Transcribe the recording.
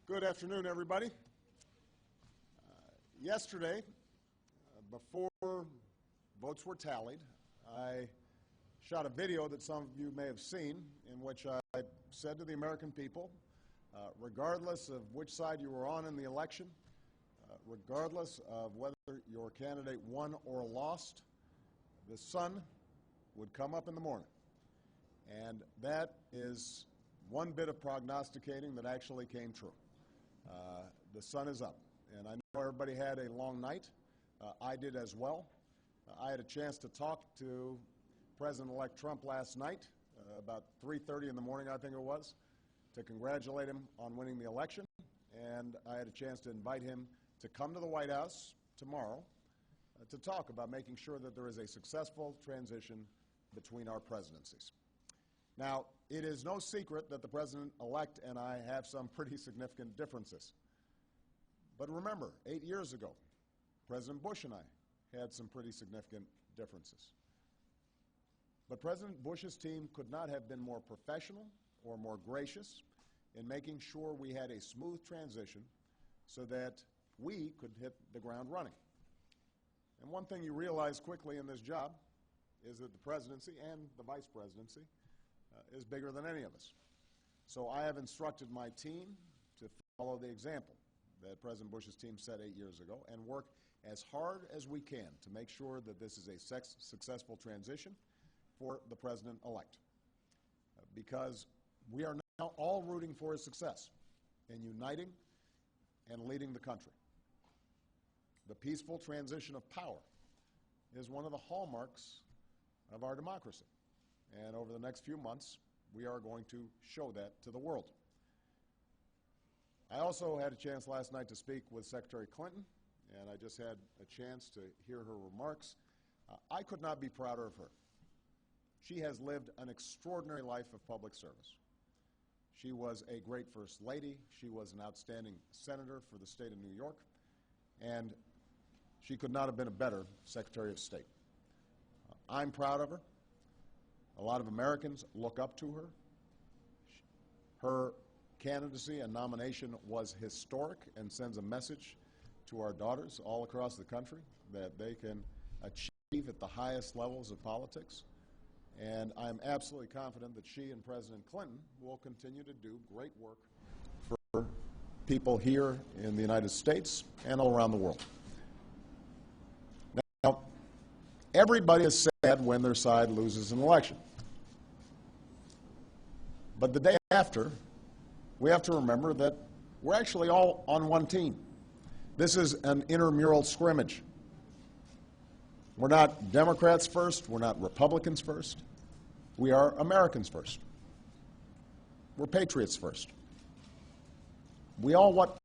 Good afternoon, everybody. Yesterday, before votes were tallied, I shot a video that some of you may have seen in which I said to the American people, regardless of which side you were on in the election, regardless of whether your candidate won or lost, the sun would come up in the morning. And that is one bit of prognosticating that actually came true. The sun is up, and I know everybody had a long night. I did as well. I had a chance to talk to President-elect Trump last night, about 3:30 in the morning, I think it was, to congratulate him on winning the election, and I had a chance to invite him to come to the White House tomorrow to talk about making sure that there is a successful transition between our presidencies. Now, it is no secret that the President-elect and I have some pretty significant differences. But remember, 8 years ago, President Bush and I had some pretty significant differences. But President Bush's team could not have been more professional or more gracious in making sure we had a smooth transition so that we could hit the ground running. And one thing you realize quickly in this job is that the presidency and the vice presidency is bigger than any of us. So I have instructed my team to follow the example that President Bush's team set 8 years ago and work as hard as we can to make sure that this is a successful transition for the President-elect. Because we are now all rooting for his success in uniting and leading the country. The peaceful transition of power is one of the hallmarks of our democracy. And over the next few months, we are going to show that to the world. I also had a chance last night to speak with Secretary Clinton, and I just had a chance to hear her remarks. I could not be prouder of her. She has lived an extraordinary life of public service. She was a great First Lady. She was an outstanding senator for the state of New York, and she could not have been a better Secretary of State. I'm proud of her. A lot of Americans look up to her. Her candidacy and nomination was historic and sends a message to our daughters all across the country that they can achieve at the highest levels of politics. And I'm absolutely confident that she and President Clinton will continue to do great work for people here in the United States and all around the world. Now, everybody is sad when their side loses an election. But the day after, we have to remember that we're actually all on one team. This is an intramural scrimmage. We're not Democrats first. We're not Republicans first. We are Americans first. We're patriots first. We all want